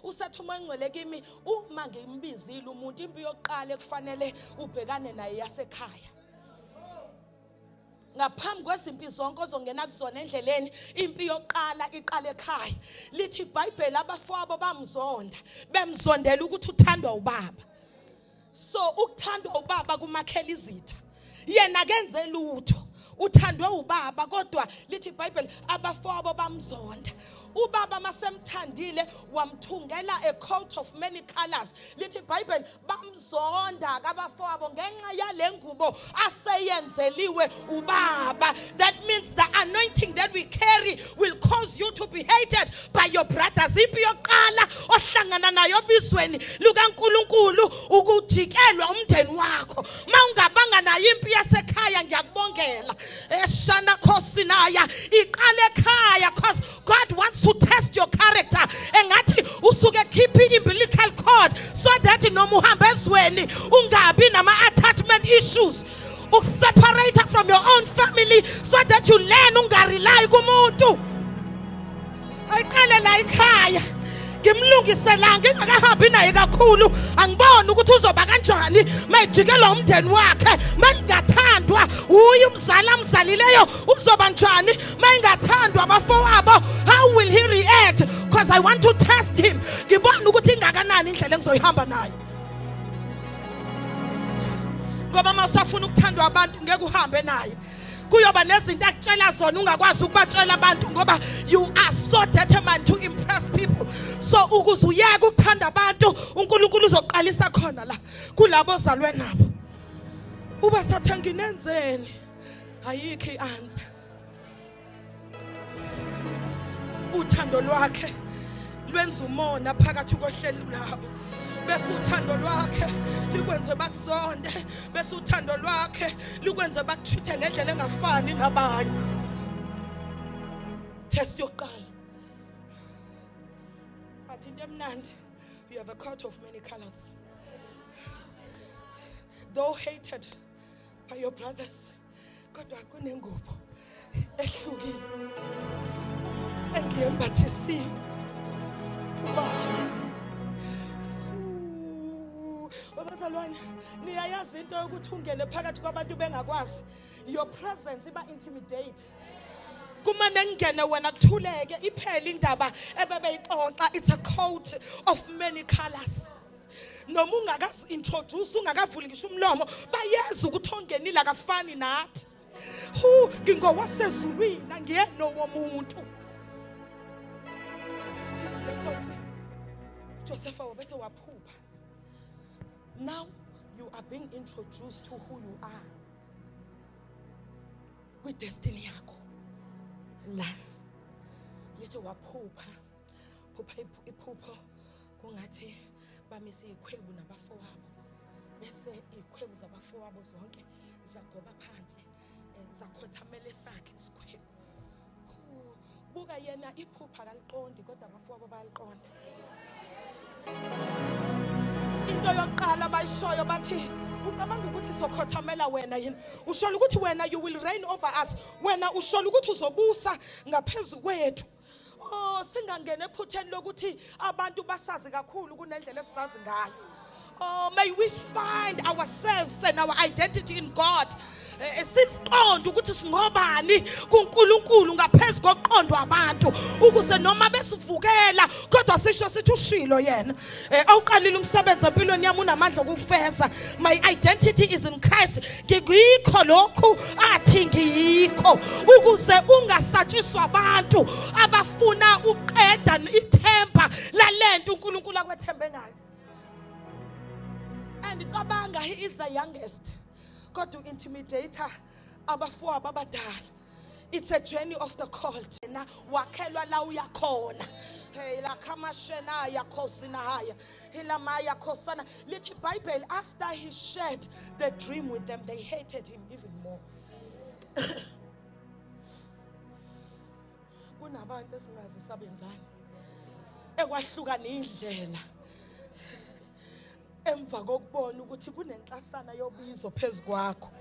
usethi uma engcwele kimi uma ngimbizile umuntu impi yokuqala ekufanele ubhekane naye yasekhaya. Ngaphambi kwezimpi zonke ozongena kuzona endleleni impi yokuqala iqala ekhaya. Lithi iBhayibheli abafowabo bamzonda bemzondela ukuthi uthandwa ubaba. So ukuthandwa ubaba kumakhela izitha. Yena kenze lutho uthandwe ubaba kodwa lithi iBhayibheli abafowabo bamzonda. Ubaba masemthandile wamthungela a coat of many colors. Lithi iBhayibheli bamzonda kabafowabo ngenxa yalengubo aseyenzeliwe ubaba. That means the anointing that we carry will cause you to be hated by your brothers. Impi yokuqala ohlangana nayo bisweni lukaNkulunkulu ukujikelwa umndeni wakho. Mawungabanga nayo impi yasekhaya ngiyakubongela. Eshana khosinaya iqale ekhaya cause God wants to test your character. Engathi usuke keeping umbilical cord so that noma uhamba ezweni ungabi nama attachment issues. Separate from your own family so that you learn ungarely kumuntu. Ayiqale la ekhaya. Ngimlungiselanga ngakahambi naye kakhulu angibona ukuthi uzoba kanjani mayijikelwa umndeni wakhe mayingathandwa uyi umzala amzalileyo uzoba njani mayingathandwa abafowabo. How will he react? Because I want to test him. Ngibona ukuthi ingakanani indlela engizoyihamba naye. Ngoba masafuna ukuthandwa abantu ngeke uhambe naye. Kuyoba nezinto akutshela zona ungakwazi ukubatshela abantu ngoba you are so determined to impress people. So ukuze uyeke ukuthanda abantu uNkulunkulu uzoqalisa khona la kulabo ozalwe nabo. Uba sathe nginenzeni ayikho iansa. Uthando lwakhe lwenza umona phakathi kohlelo labo. Bese uthando lwakhe likwenze bakuzonde, bese uthando lwakhe likwenze bakuthuthe ngendlela engafani nabanye. Test yokuqala. But in Demnand, you have a coat of many colors. Though hated by your brothers, kodwa kunengubo ehlukile engiyembathisiwe. Abazalwane niyayazi into ukuthi ungene phakathi kwabantu bengakwazi. Your presence iba intimidate. Kumane ngene wena kuthuleke iphela indaba ebebeyixoxa. It's a coat of many colors. Noma ungakazi introduce ungakavuli ngisho umlomo bayazi ukuthi ongenile akafani nathi. Ngingowasezulwini angiyeno womuntu. Joseph wabese waphupha. Now you are being introduced to who you are. With destiny yakho. La. Lithi waphupha. Phupha iphupho kungathi bamisa ikhwebu nabafowabo. Bese ikhwebu zabafowabo zonke zagoba phansi. Zakhothamela sakhe isikhwebu. Buka yena iphupha kaliqondi kodwa abafowabo bayaliqonda. Into yokuqala bayishoyo bathi ucabanga ukuthi sokhothamela wena yini ushola ukuthi wena you will reign over us wena ushola ukuthi uzobusa ngaphezulu kwethu. Oh singangena ephutheni lokuthi abantu basazi kakhulu kunendlela esisazi ngayo. Oh may we find ourselves and our identity in God. Siqonda ukuthi singobani kuNkulunkulu ngaphezulu koqondo abantu ukuze noma besivukela kodwa sisho sithi ushilo yena. Awuqalile umsebenzi empilweni yami unamandla okufeza. My identity is in Christ. Ngikho lokhu athi ngiyikho ukuze ungasatshiswa abantu abafuna uqeda ithemba lalento uNkulunkulu akwethembe ngayo. And Kabanga, he is the youngest. God to intimidate her. Abafowabo abadala. It's a journey of the called. Na wakelwa la uyakhona. Hey la kamashena yakosina haya. Hila maya kosana. Little Bible after he shared the dream with them, they hated him even more. Kunabantu esingazi sabenzani. Ekwahluka indlela. Emva kokubona ukuthi kunenklasana yobizo phezukwakho.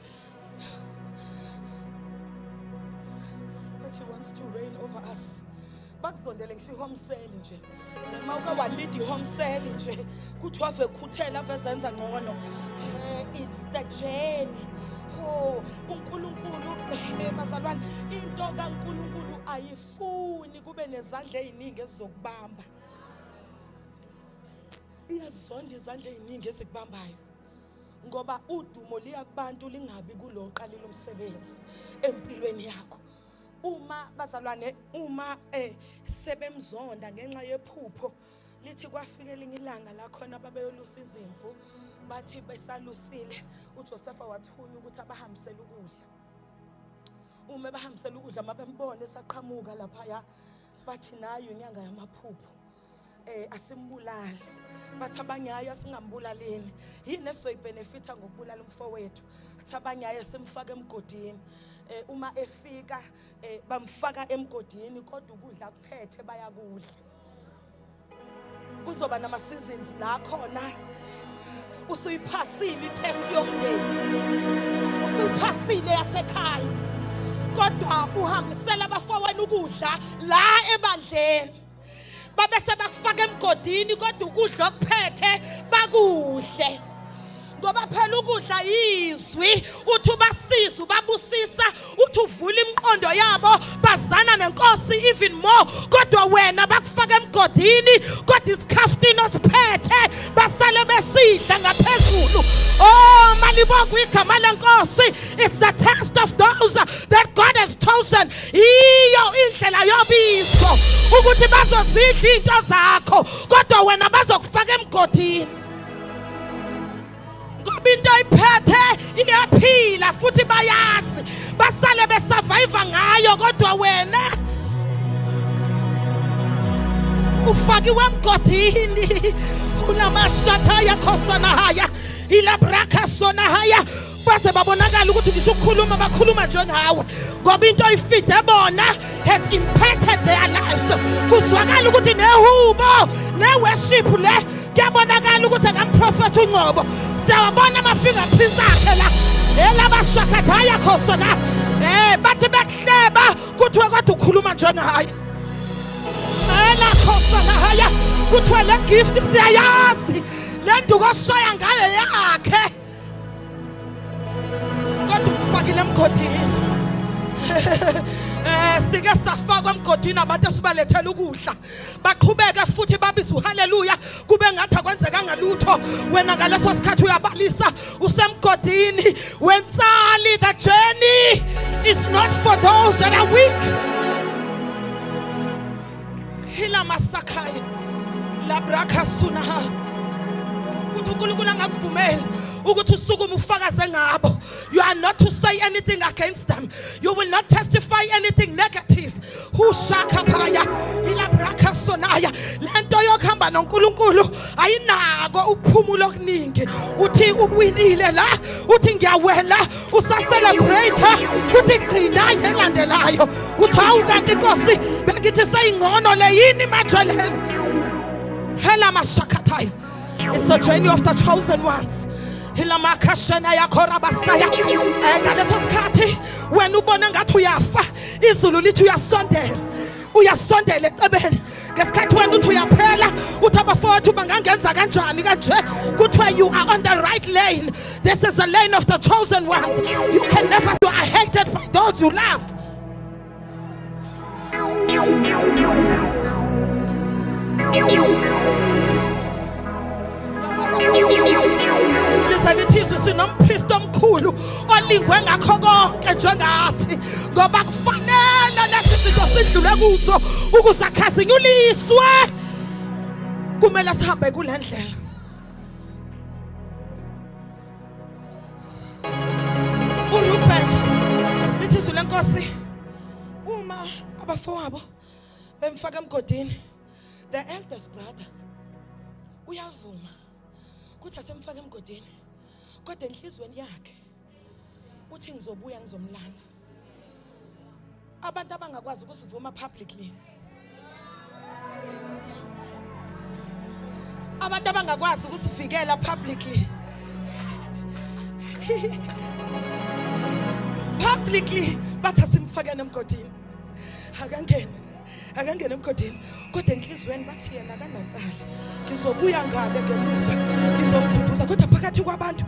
But he wants to reign over us bakuzondele ngisho ihome cell nje mawuke walidi ihome cell nje kuthi wave khuthela avezenza ngcono. It's the journey. Oh uNkulunkulu bazalwane into kaNkulunkulu ayifuni kube nezandla eziningi ezizokubamba. Iyazonda izandla eziningi ezikubambayo ngoba udumo liya kubantu lingabi kulo oqalile umsebenzi empilweni yakho. Uma bazalwane sebemzonda ngenxa yephupho lithi kwafika elinye ilanga la khona babeyolusa izimvu bathi besalusile uJosepha wathunya ukuthi abahambisele ukudla. Uma bahambisele ukudla mabembona esaqhamuka lapha ya bathi nayo inyanga yamaphupho asimbulali. Bathi abanyayo singambulaleni yini esizoyibenefita ngokubulala umfowethu. Bathi abanyayo simfaka emgodini. Uma efika bamfaka emgodini kodwa ukudla kuphethe bayakudla. Kuzoba nama seasons la khona usuyiphasile itest yomndeni, usuyiphasile yasekhaya kodwa uhambisela abafowenu ukudla la ebandleni babe sebakufaka emgodini kodwa ukudla okuphethe bakudle. Ngoba phela ukudla izwi uthi ubasiza ubabusisa uthi uvula imiqondo yabo bazana nenkosi even more kodwa wena bakufaka emgodini kodwa isikhafutini osiphethe basale besidla ngaphezulu. Oh malibonke igama lenkosi. It's a test of those that God has chosen. Iyo indlela yobizo ukuthi bazozidla into zakho kodwa wena bazokufaka emgodini. Into iphethe iyaphila futhi bayazi basale besurvive ngayo kodwa wena ufakiwe emgodini. Kunamashatha yakhosana haya ilabraka sona haya base babonakala ukuthi ngisho ukukhuluma bakhuluma njengawe ngoba into ifite bona has impacted their lives. Kuzwakala ukuthi nehubo neworship le kuyabonakala ukuthi akamprofeti uNgcobo. Siyabona ama-fingerprints akhe la elabashakathaya khosona bathi bekuhleba kuthiwe kodwa ukhuluma njengaye khosona haya kuthiwe le gift siyayazi le nduku oshaya ngayo yakhe kodwa ukufakile emgodini. Sike safakwa emgodini abantu esibalethela ukudla baqhubeka futhi babiza uhaleluya kube ngathi akwenzeka ngalutho. Wena ngaleso sikhathi uyabalisa usemgodini wensali. The journey is not for those that are weak. Hila masakai labraka sunaha kuthi uNkulunkulu angakuvumeli ukuthi usukume ufakaze ngabo. You are not to say anything against them. You will not testify anything negative. Hushakapaya ilabraka sonaya lento yokuhamba noNkulunkulu ayinako ukuphumula okuningi. Uthi uwinile la uthi ngiyawela usacelebrate kuthi qina yelandelayo uthi awukanti inkosi bengithi sayingcono le yini majeleni. Hela mashakathaya. It's a journey of the chosen ones. Hilamakashana yakora basaya ngaleso sikhathi wena ubona ngathi uyafa izulu lithi uyasondela ecebeni ngesikhathi wena uthi uyaphela uthi abafowethu bangangenza kanjani kanje kuthiwe you are on the right lane. This is the lane of the chosen ones. You can never, you are hated by those you love. Lisalithiswe sinompriest omkhulu olingwe ngakho konke njengathi ngoba kufanele lesizinto sidlule kuzo ukuzakhasinyuliswe. Kumele sihambe kule ndlela. uRuben lithizwe lenkosi uma abafowabo bemfaka emgodini, the eldest brother uyavuma kuthi asemfaka emgodini kodwa enhlizweni yakhe uthi ngizobuya ngizomlanda. Abantu abangakwazi ukusivuma publicly, abantu abangakwazi ukusivikela publicly publicly bathi asimfakeni emgodini akangene akangene emgodini kodwa enhlizweni bathi yena kanaqala ngizobuya ngale ngemuva ngizomduduza kodwa phakathi kwabantu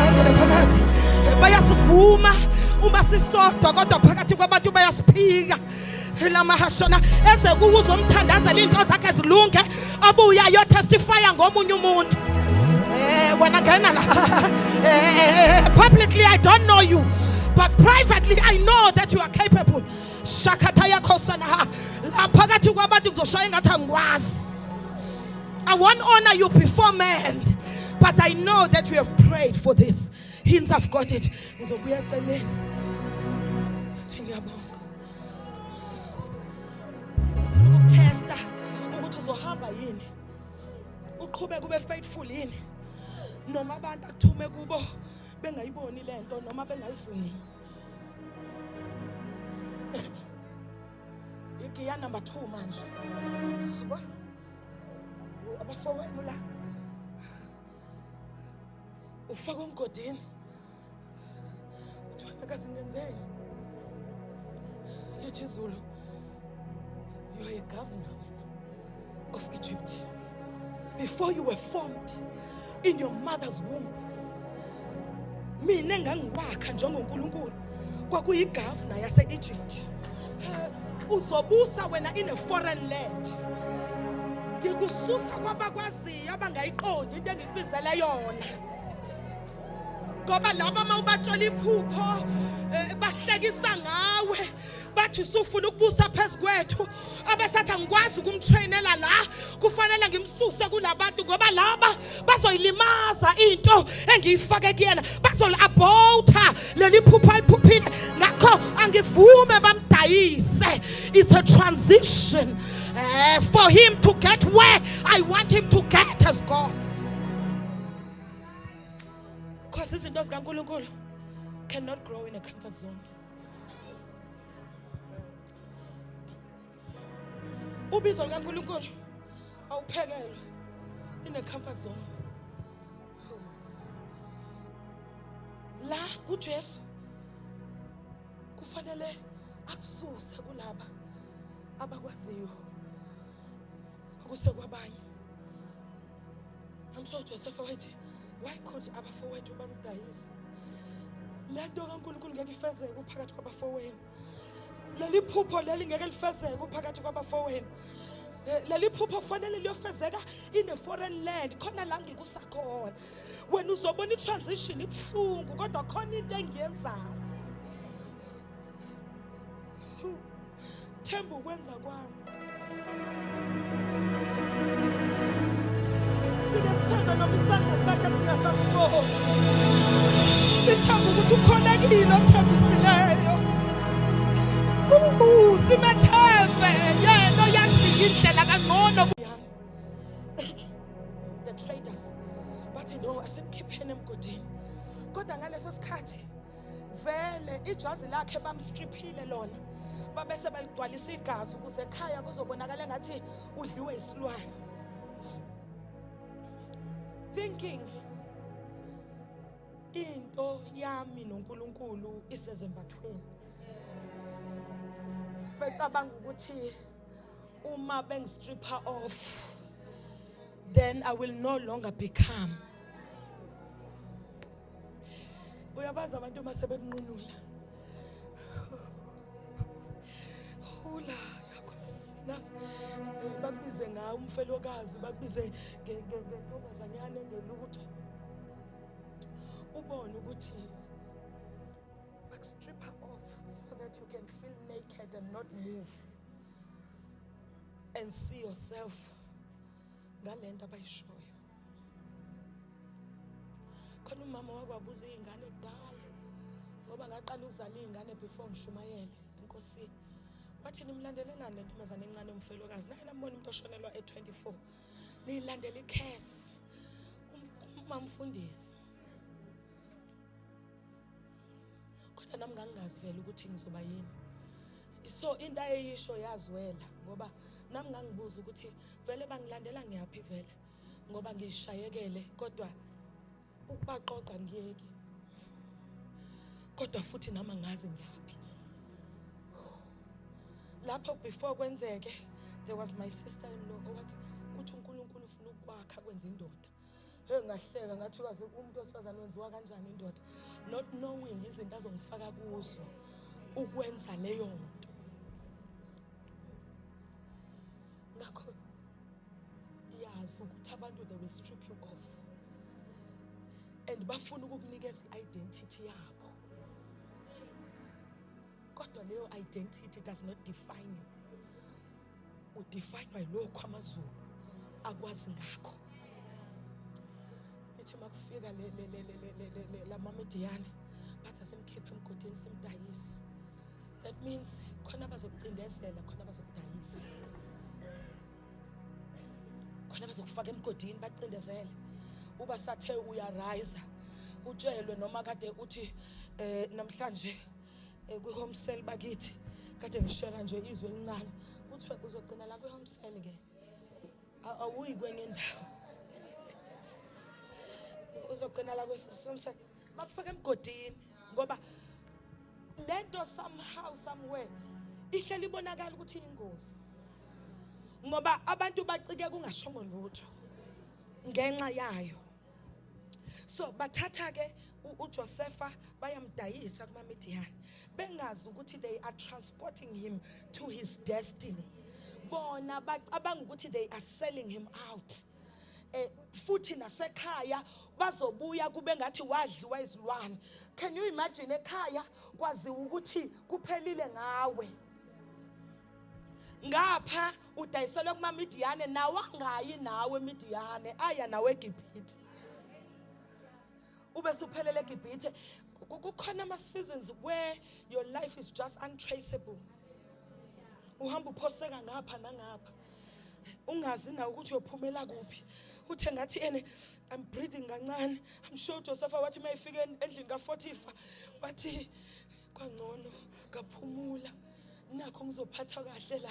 akangene phakathi bayasivuma uma sisodwa kodwa phakathi kwabantu bayasiphika lamahashona eze ukuzomthandazela into zakhe zilunge abuya yo testify ngomunye umuntu when again publicly I don't know you but privately I know that you are capable shakataya khosana la phakathi kwabantu kuzoshaya ngathi angikwazi I won't honor you before men but I know that you have prayed for this hints I've got it ngizobuya eceleni ngiyabonga ukutesta ukuthi uzohamba yini uqhubeke ube faithful yini noma abantu athume kubo bengayiboni lento noma bengayivumi igiya number 2 manje abafowenu la ufaka umgodini uthi wena kasingenzeni lithi Zulu you are a governor of Egypt before you were formed in your mother's womb mina engangikwakha njengoNkulunkulu kwakuyigovernor yase-Egypt uzobusa wena in a foreign land ngikususa kwabakwaziyo abangayiqondi into engikubizela yona ngoba laba mawubathola iphupho bahlekisa ngawe bathi usufuna ukubusa phezukwethu abasathi angikwazi ukumtrainela la kufanele ngimsuse kulabantu ngoba laba bazoyilimaza into engiyifake kuyena bazoliabota leli phupho aliphuphile ngakho angivume bamdayise it's a transition for him to get where I want him to get as God because izinto zikaNkulunkulu cannot grow in a comfort zone ubizo likaNkulunkulu awuphekelwe in a comfort zone la kuJesu kufanele akususe kulaba abakwaziyo akusekwabanye I'm sure Joseph wathi why could abafowethu bamdayisa lento kaNkulunkulu ngeke ifezeke phakathi kwabafowenu leli phupho leli ngeke lifezeke phakathi kwabafowenu leli phupho kufanele liyofezeka in a foreign land khona la ngikusakhona wena uzobona i-transition ibhlungu kodwa khona into engiyenzayo themba ukwenza kwami sithembe noma isandla sakhe singasasiboni sithemba ukuthi ukhonekile othembisileyo simethembe yena oyazi indlela kangcono the traders bathi no asimkhipheni emgodini kodwa ngaleso sikhathi vele ijazi lakhe bamstriphile lona babese baligcwalisa igazi ukuze ekhaya kuzobonakala ngathi udliwe isilwane thinking into yami noNkulunkulu isezembathweni becabanga ukuthi uma bengistripper off then I will no longer become uyabaza abantu masebekunqunula hula yakhosina bakubize ngawo umfelokazi bakubize ngentombazanyana engelutho ubone ukuthi strip her off so that you can feel naked and not move and see yourself ngalento abayishoyo khona umama wakwabuza izingane kudala ngoba ngaqala ukuzala izingane before ngishumayele enkosini wathi nimlandelelana lentombazane encane umfelokazi naye nambona umuntu oshonelwa e24 nilandela ikhesi umamfundisi kodwa nami ngangazi vele ukuthi ngizoba yini so into ayisho yazwela ngoba nami ngangibuza ukuthi vele bangilandela ngiyaphi vele ngoba ngishayekele kodwa ukubaqoqa ngiyeki kodwa futhi nama ngazi ngiyaphi. Lapho before kwenzeke, there was my sister-in-law owathi uthi uNkulunkulu ufuna ukwakha kwenza indoda. Ngahleka ngathi kaze umuntu osifazana wenziwa kanjani indoda, not knowing izinto azongifaka kuzo ukwenza leyo nto. Ngakho yazi ukuthi abantu they will strip you off and bafuna ukukunikeza identity yabo, kodwa leyo identity does not define you. Udefined by lokho amazulu akwazi ngakho. Lithi makufika la maMidiyani bathi asimkhiphe emgodini simdayise. That means khona bazokucindezela, khona bazokudayisa, khona bazokufaka emgodini bacindezele. Uba sathe uyariza utshelwe noma kade uthi namhlanje kwi home cell bakithi kade ngishela nje izwe elincane kuthiwe uzogcina la kwi home cell ke awuyi kwenye indawo, uzogcina la kwi home cell bakufaka emgodini ngoba lento somehow somewhere ihleli ibonakala ukuthi ingozi, ngoba abantu bacike kungashongo lutho ngenxa yayo. So bathatha ke uJosepha bayamdayisa kumaMidiyani bengazi ukuthi they are transporting him to his destiny. Bona bacabanga ukuthi they are selling him out. Futhi nasekhaya bazobuya kube ngathi wadliwa izilwane. Can you imagine ekhaya kwaziwa ukuthi kuphelile ngawe? Ngapha udayiselwe kumaMidiyani nawangayi nawe eMidiyani aya nawe eGibhithe. Ube suphelele eGibhithe. Kukhona ama seasons where your life is just untraceable. Uhamba uphoseka ngapha nangapha. Ungazi na ukuthi uyophumela kuphi. Uthe ngathi I'm breathing kancane. I'm sure Josepha wathi mayifike endlini kaFotifa wathi kwangcono kaphumula. Nakho ngizophatha kahle la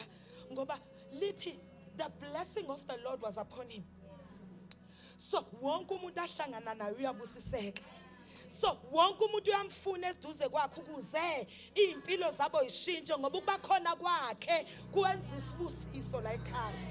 ngoba lithi the blessing of the Lord was upon him. So wonke umuntu ahlangana naye uyabusiseka. So wonke umuntu uyamfuna esiduze kwakhe ukuze impilo zabo ishintshe ngoba ukuba khona kwakhe kwenza isibusiso la ekhaya.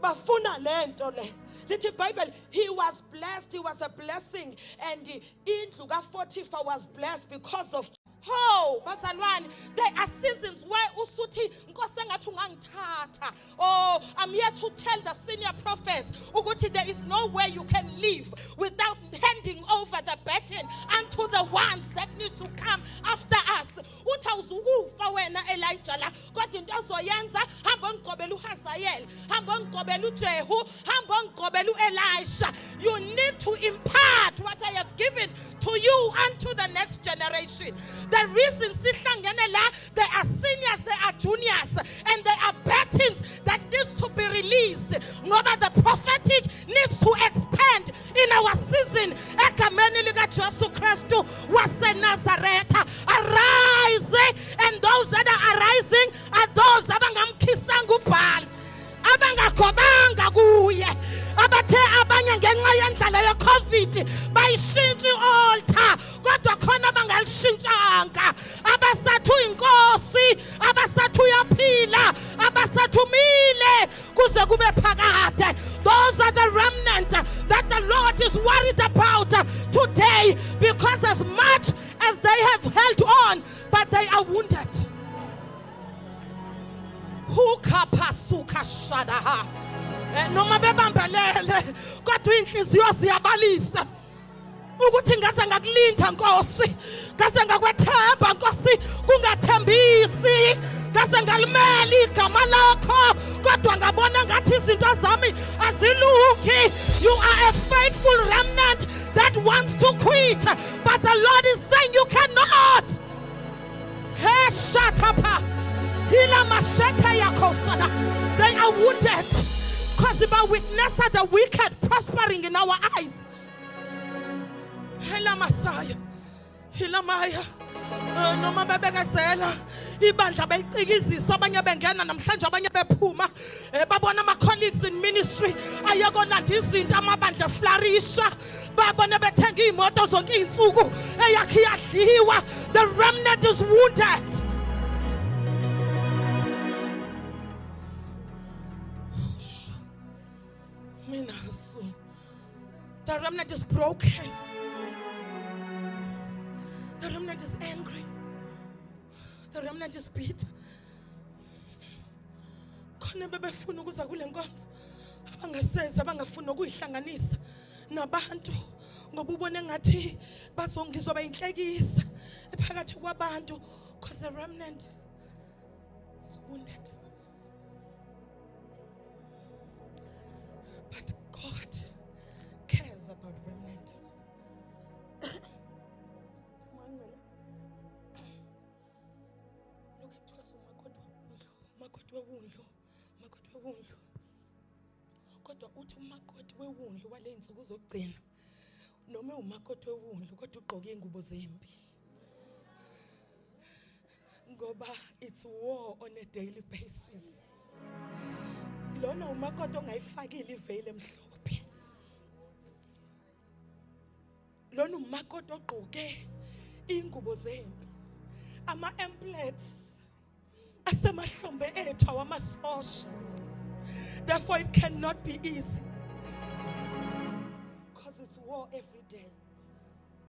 Bafuna lento le. Lithi Bible, he was blessed, he was a blessing, and indlu kaFotifa was blessed because of Oh, bazalwane, there are seasons where usuthi Nkosi engathi ungangithatha. Oh, I'm here to tell the senior prophets ukuthi there is no way you can live without handing over the baton unto the ones that need to come after us. Uthi awuzukufa wena Elijah la, kodwa into azoyenza hamba ngigqobela uHazayeli, hamba ngigqobela uJehu, hamba ngigqobela uElisha. You need to impart what I have given to you and to the next generation. The reason there are seniors, there are juniors, and there are batons that needs to be released. Ngoba the prophetic needs to extend in our season. Ekameni lika Jesu Kristu wase Nazareth. Arise, and those that are arising are those abangamkhisa ngubhali, abangakobanga kuye, abathe abanye ngenxa yendlela ye-COVID bayishintsha i-altar kodwa khona abangalishintshanga, abasathu inkosi, abasathu yaphila, abasathu mile kuze kube phakade. Those are the remnant that the Lord is worried about today, because as much as they have held on, but they are wounded. Hukapasuka shadaha. Noma bebambelele kodwa inhliziyo ziyabalisa ukuthi ngaze ngakulinda Nkosi, ngaze ngakwethemba Nkosi, kungathembisi, ngaze ngalimela igama lakho kodwa ngabona ngathi izinto zami azilungi. You are a faithful remnant that wants to quit, but the Lord is saying you cannot. Hey, shut up. They are wounded because if I witness the wicked prospering in our eyes. Hela Messiah, Hela Maya. noma bebekezela ibandla belicikizisa abanye bengena namhlanje abanye bephuma babona ama colleagues in ministry ayekolanda izinto amabandla flourisha babona bethenga imoto zonke izinsuku eyakhe yadliwa. The remnant is wounded. The remnant is broken. The remnant is angry. The remnant is bitter. Khona bebefuna ukuza kule nkonzo abangaseza abangafuna ukuyihlanganisa nabantu ngoba ubone ngathi bazongizwa bayinhlekisa ephakathi kwabantu because the remnant is wounded. But God cares about remnant. Look at us, umakoti wewundlu. Kodwa uthi umakoti wewundlu wale insuku zokugcina noma umakoti wewundlu kodwa ugqoke ingubo zempi. Ngoba it's war on a daily basis. Lona umakoti ongayifakile iveli emhlophe. Lona umakoti ogqoke ingubo zempi. Ama emplates asemahlombe ethu awamasosha. Therefore it cannot be easy because it's war every day.